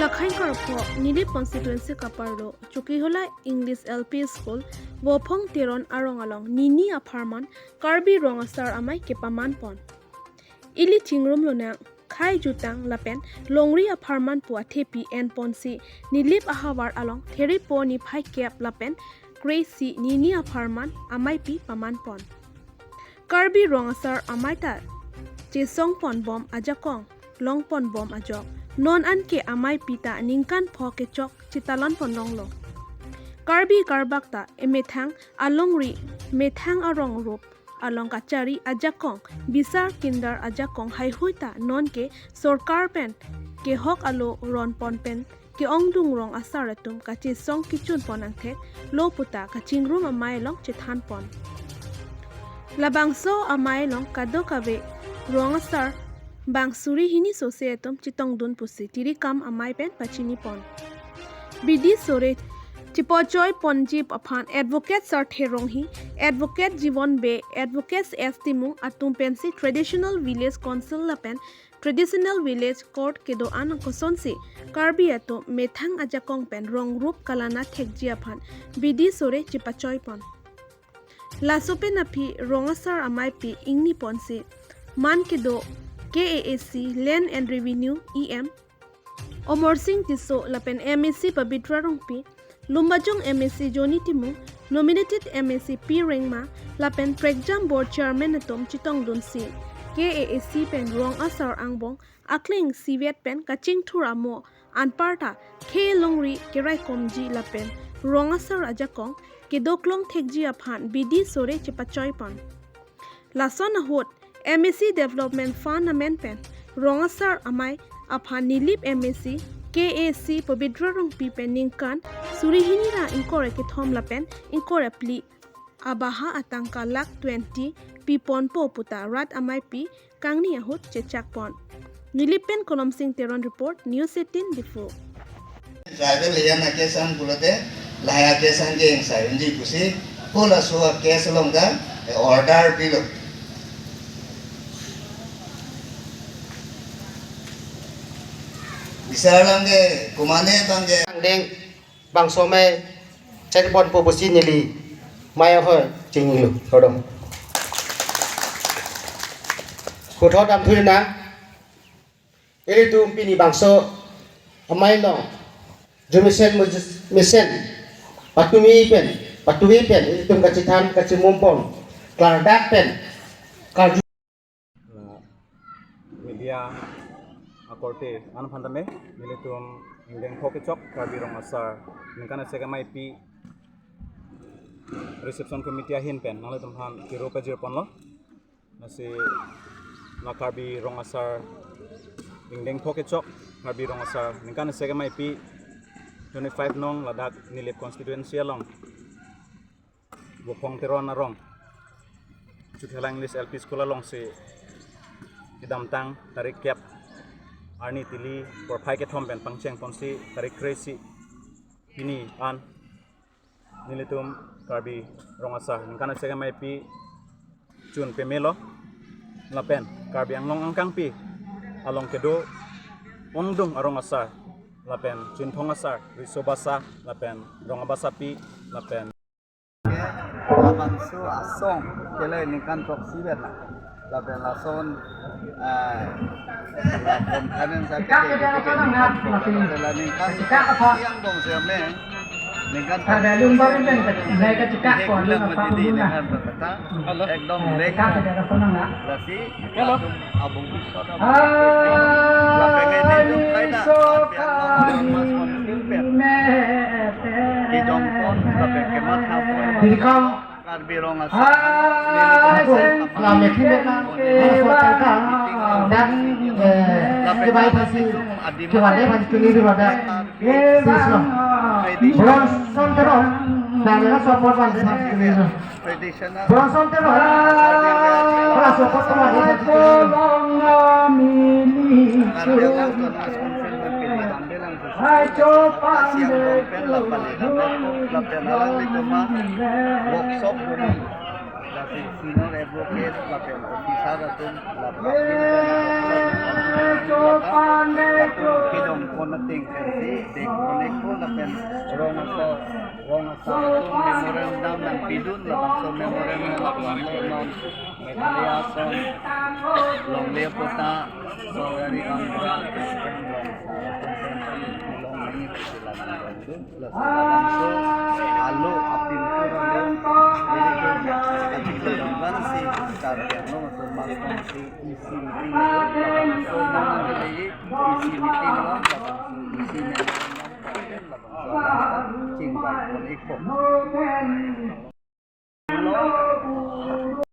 Kakhain Karpo, Nili constituency Kapardo, Chukihola English LP School, Wopong Tiron Arong Along, Nini Aparman, Karbi Rong Asar amai kepaman pon. Ili Tingrum Lunang, Kai Jutang Lapen, Longri Aparman Pua Tepi and Ponsi, Nilip Ahawar Along, Terry Poni Pai Kep Lapen, Gracie Nini Aparman, amai pi paman pon. Karbi Rong Asar amai ta, Chisong Pon Bom Ajakong, Long Pon Bom Ajok. Non an ke amai pita ningkan pho ke chok chitalon ponlong lo. Karbi karbakta emethang alongri methang arong rup along kachari ajakong bisar kindar ajakong haihuita non ke sorkar pen ke hok alo ron pon pen ke ongdung rong asaratum kachi song kichun ponang thek lo puta kachingrum amai long chithan pon. Labangso amai long kado kabe rong asar Bang suri hini sosietum chitong dun pusi tiri kam amai pen pachini pon. Bidi sore chipochoy ponjip upon advocate sar therong hi advocate jivon be advocates estimu atum pensi traditional village council lapen traditional village court kedo an kosonsi karbi ato methang ajakong pen rong rup kalana thekji aphan bidi sore chipachoy pon. Lasope napi rongasar amai pi ingni ponsi man kedo KRAA Land and Revenue EM Omor Singh Tiso Lapen MSc Pabitra Rongpi Lumbajong MSc Joni Timu Nominated MSc P Rengma Lapen Pregjam Board Chairman Atom Chitong Dunsi KRAA Pen Rong Asar Angbong Akling Sivet Pen Kaching Turamo Anparta K Longri Kerai Komji Lapen Rong Asar Ajakong Kedoklong Thekji Aphan Bidi Sore Chipachoy Pon Lason Ahot MSc Development Fund Amendment Rong Asar amai aphan nilip MSc KAC Pabidra Rong Pipen Ningkan Surihinira Inkore Kithom Lapen Inkore Pli Abaha Atangka Lak 20 Pipon Po Puta Rat amai pi Kangni Ahut Chechak Pon Nilipen Kolom Singh Teron Report News 18 Before Driver liyan na kesan bulate lahaya kesan jeng sayunji pusi pula suha kes longga order bilo Bisarange kumane bangge ingdeng bang somai cekbon po busi nili maya ho chingilu kodong kutho dam thulina eli tum pini bangso amai long jumisen mesen patumi pen eli tum kacitan kacimumpon klardak pen kar media akorte anu phandame militum ingdeng pokechok karbi Rong Asar ningkana segamai pi reception committee ahin pen nale tumhan kiro kajir ponlo nasi na karbi Rong Asar ingdeng pokechok karbi Rong Asar ningkana segamai pi 25 nong ladak nilip constituency along Wopong Tiron arong Chukihola English LP School along si idamtang tarik kep Arni tili por pai ke thomben pangcheng ponsi tarik Gracie ini an nilitum karbi Rong Asar ningkana segamai pi chun pemelo lapen karbi anglong angkang pi along kedo ongdung Rong Asar lapen chun thong asar risobasa lapen Rong Abasa pi lapen Abangso asong kele ningkan proxy bet lapen lason lapon kanen sa kete sela ningkan siang bong siame ningkan ada lumba ben mereka cekak kon menjadi ningkan berkata ekdom mereka lasi abong pisau lapen itu kaida apian mas kon silpet di dongpon lapen kemat hapon karbi Rong Asar lama kita dan kebaik pasti kewadah pasti kini ada siswa bronson terus dan support pasti kini bronson terus kalau support kemarin Tapi senior advocate lapel officer atun lapel kidong konating kansi dek konek ko lapen Rong Asar atun memorandum ng pidun lapang so memorandum ng non medalyason long lepota so dari ang grant halo apin bansi target no masuk si isi meeting so isi meeting lang isi cing baik pun ikut